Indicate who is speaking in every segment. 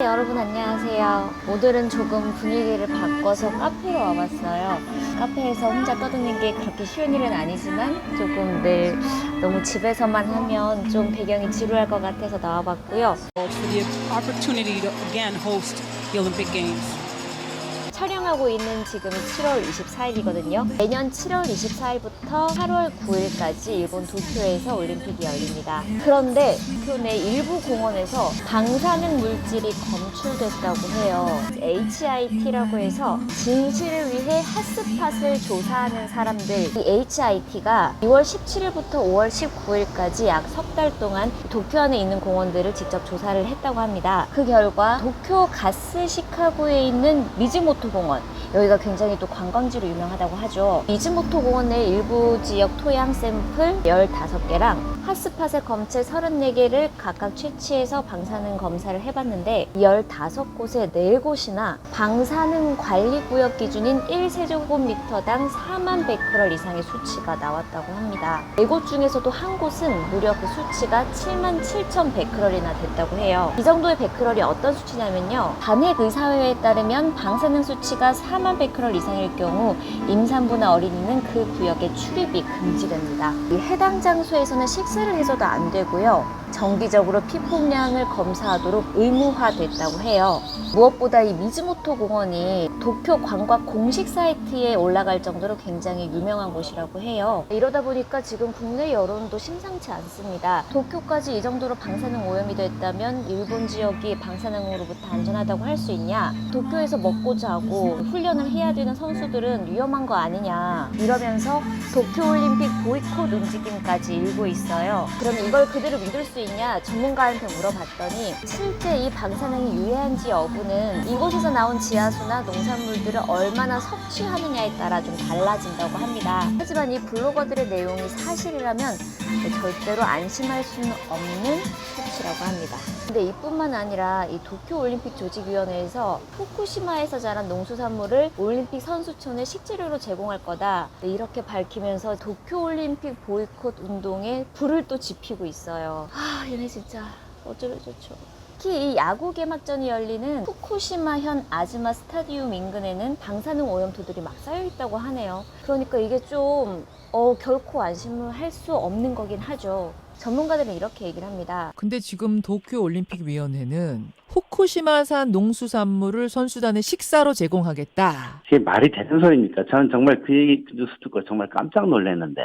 Speaker 1: 여러분 안녕하세요. 오늘은 조금 분위기를 바꿔서 카페로 와봤어요. 카페에서 혼자 떠드는 게 그렇게 쉬운 일은 아니지만 조금 늘 너무 집에서만 하면 좀 배경이 지루할 것 같아서 나와봤고요.
Speaker 2: For the opportunity to again host the Olympic Games.
Speaker 1: 촬영하고 있는 지금이 7월 24일이거든요. 매년 7월 24일부터 8월 9일까지 일본 도쿄에서 올림픽이 열립니다. 그런데 도쿄 내 일부 공원에서 방사능 물질이 검출됐다고 해요. HIT라고 해서 진실을 위해 핫스팟을 조사하는 사람들, 이 HIT가 2월 17일부터 5월 19일까지 약 석 달 동안 도쿄 안에 있는 공원들을 직접 조사를 했다고 합니다. 그 결과 도쿄 가스 시카고에 있는 미즈모토 공원, 여기가 굉장히 또 관광지로 유명하다고 하죠. 미즈모토 공원 내 일부 지역 토양 샘플 15개랑 핫스팟의 검체 34개를 각각 채취해서 방사능 검사를 해봤는데 15곳에 4곳이나 방사능 관리구역 기준인 1세제곱미터당 4만 베크럴 이상의 수치가 나왔다고 합니다. 4곳 중에서도 한 곳은 무려 그 수치가 7만 7천 베크럴이나 됐다고 해요. 이 정도의 베크럴이 어떤 수치냐면요, 반핵의사회에 따르면 방사능 수치가 4만 베크럴 이상일 경우 임산부나 어린이는 그 구역에 출입이 금지됩니다. 이 해당 장소에서는 식사를 해서도 안 되고요, 정기적으로 피폭량을 검사하도록 의무화됐다고 해요. 무엇보다 이 미즈모토 공원이 도쿄 관광 공식 사이트에 올라갈 정도로 굉장히 유명한 곳이라고 해요. 이러다 보니까 지금 국내 여론도 심상치 않습니다. 도쿄까지 이 정도로 방사능 오염이 됐다면 일본 지역이 방사능으로부터 안전하다고 할 수 있냐? 도쿄에서 먹고 자고 훈련을 해야 되는 선수들은 위험한 거 아니냐? 이러면서 도쿄올림픽 보이콧 움직임까지 일고 있어요. 그럼 이걸 그대로 믿을 수 있냐? 전문가한테 물어봤더니 실제 이 방사능이 유해한지 여부는 이곳에서 나온 지하수나 농산물들을 얼마나 섭취하느냐에 따라 좀 달라진다고 합니다. 하지만 이 블로거들의 내용이 사실이라면 절대로 안심할 수는 없는 수치라고 합니다. 근데 이뿐만 아니라 이 도쿄올림픽 조직위원회에서 후쿠시마에서 자란 농수산물을 올림픽 선수촌에 식재료로 제공할 거다, 이렇게 밝히면서 도쿄올림픽 보이콧 운동에 불을 또 지피고 있어요. 얘네 진짜 어쩌려 좋죠. 특히 이 야구 개막전이 열리는 후쿠시마현 아즈마 스타디움 인근에는 방사능 오염도들이 막 쌓여 있다고 하네요. 그러니까 이게 좀 결코 안심을 할 수 없는 거긴 하죠. 전문가들은 이렇게 얘기를 합니다.
Speaker 3: 근데 지금 도쿄올림픽위원회는 후쿠시마산 농수산물을 선수단의 식사로 제공하겠다.
Speaker 4: 그게 말이 되는 소리입니까? 저는 정말 그 얘기 뉴스 듣고 정말 깜짝 놀랐는데,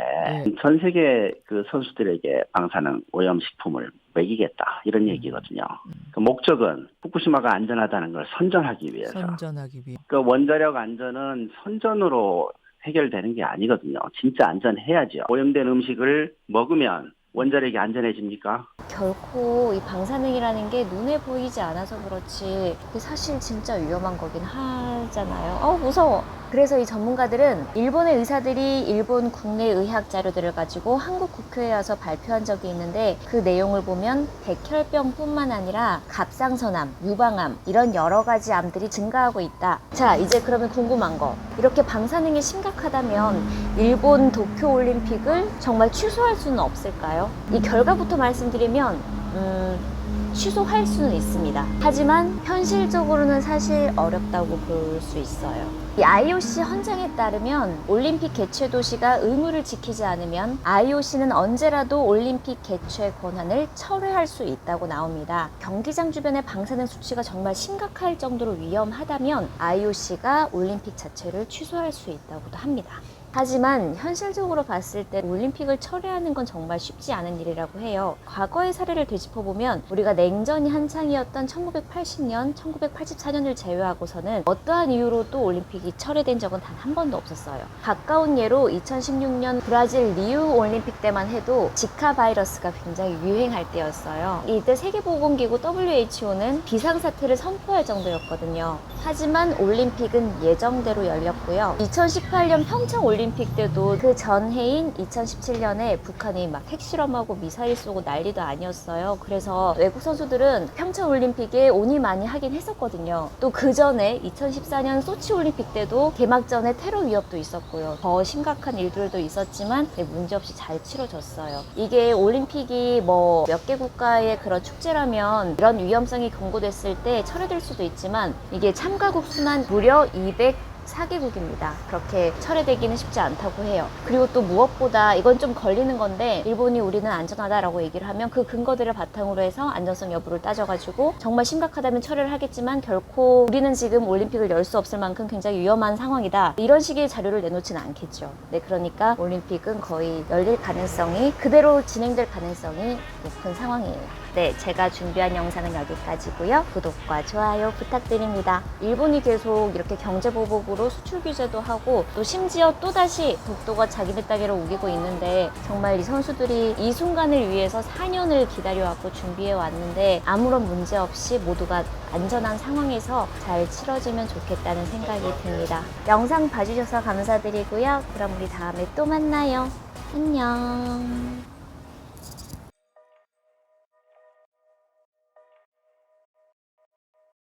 Speaker 4: 전 세계 그 선수들에게 방사능 오염 식품을 먹이겠다, 이런 얘기거든요. 그 목적은 후쿠시마가 안전하다는 걸 선전하기 위해서.
Speaker 3: 선전하기 위해.
Speaker 4: 그 원자력 안전은 선전으로 해결되는 게 아니거든요. 진짜 안전해야죠. 오염된 음식을 먹으면 원자력이 안전해집니까?
Speaker 1: 결코 이 방사능이라는 게 눈에 보이지 않아서 그렇지 사실 진짜 위험한 거긴 하잖아요. 무서워. 그래서 이 전문가들은 일본의 의사들이 일본 국내 의학 자료들을 가지고 한국 국회에 와서 발표한 적이 있는데, 그 내용을 보면 백혈병뿐만 아니라 갑상선암, 유방암, 이런 여러 가지 암들이 증가하고 있다. 자, 이제 그러면 궁금한 거, 이렇게 방사능이 심각하다면 일본 도쿄올림픽을 정말 취소할 수는 없을까요? 이 결과부터 말씀드리면 취소할 수는 있습니다. 하지만 현실적으로는 사실 어렵다고 볼 수 있어요. 이 IOC 헌장에 따르면 올림픽 개최 도시가 의무를 지키지 않으면 IOC는 언제라도 올림픽 개최 권한을 철회할 수 있다고 나옵니다. 경기장 주변의 방사능 수치가 정말 심각할 정도로 위험하다면 IOC가 올림픽 자체를 취소할 수 있다고도 합니다. 하지만 현실적으로 봤을 때 올림픽을 철회하는 건 정말 쉽지 않은 일이라고 해요. 과거의 사례를 되짚어보면 우리가 냉전이 한창이었던 1980년, 1984년을 제외하고서는 어떠한 이유로도 올림픽이 철회된 적은 단 한 번도 없었어요. 가까운 예로 2016년 브라질 리우 올림픽 때만 해도 지카 바이러스가 굉장히 유행할 때였어요. 이때 세계보건기구 WHO는 비상사태를 선포할 정도였거든요. 하지만 올림픽은 예정대로 열렸고요. 2018년 평창 올림픽 올림픽 때도 그 전해인 2017년에 북한이 막 핵실험하고 미사일 쏘고 난리도 아니었어요. 그래서 외국 선수들은 평창 올림픽에 온이 많이 하긴 했었거든요. 또 그 전에 2014년 소치 올림픽 때도 개막전에 테러 위협도 있었고요. 더 심각한 일들도 있었지만 문제없이 잘 치러졌어요. 이게 올림픽이 뭐 몇 개 국가의 그런 축제라면 이런 위험성이 경고됐을 때 철회될 수도 있지만 이게 참가국 수만 무려 204개국입니다. 그렇게 철회되기는 쉽지 않다고 해요. 그리고 또 무엇보다 이건 좀 걸리는 건데 일본이 우리는 안전하다라고 얘기를 하면 그 근거들을 바탕으로 해서 안전성 여부를 따져가지고 정말 심각하다면 철회를 하겠지만 결코 우리는 지금 올림픽을 열 수 없을 만큼 굉장히 위험한 상황이다. 이런 식의 자료를 내놓지는 않겠죠. 네, 그러니까 올림픽은 거의 열릴 가능성이 그대로 진행될 가능성이 높은 상황이에요. 네, 제가 준비한 영상은 여기까지고요. 구독과 좋아요 부탁드립니다. 일본이 계속 이렇게 경제보복으로 수출 규제도 하고 또 심지어 또다시 독도가 자기네 땅으로 우기고 있는데 정말 이 선수들이 이 순간을 위해서 4년을 기다려왔고 준비해왔는데 아무런 문제 없이 모두가 안전한 상황에서 잘 치러지면 좋겠다는 생각이 듭니다. 영상 봐주셔서 감사드리고요. 그럼 우리 다음에 또 만나요. 안녕.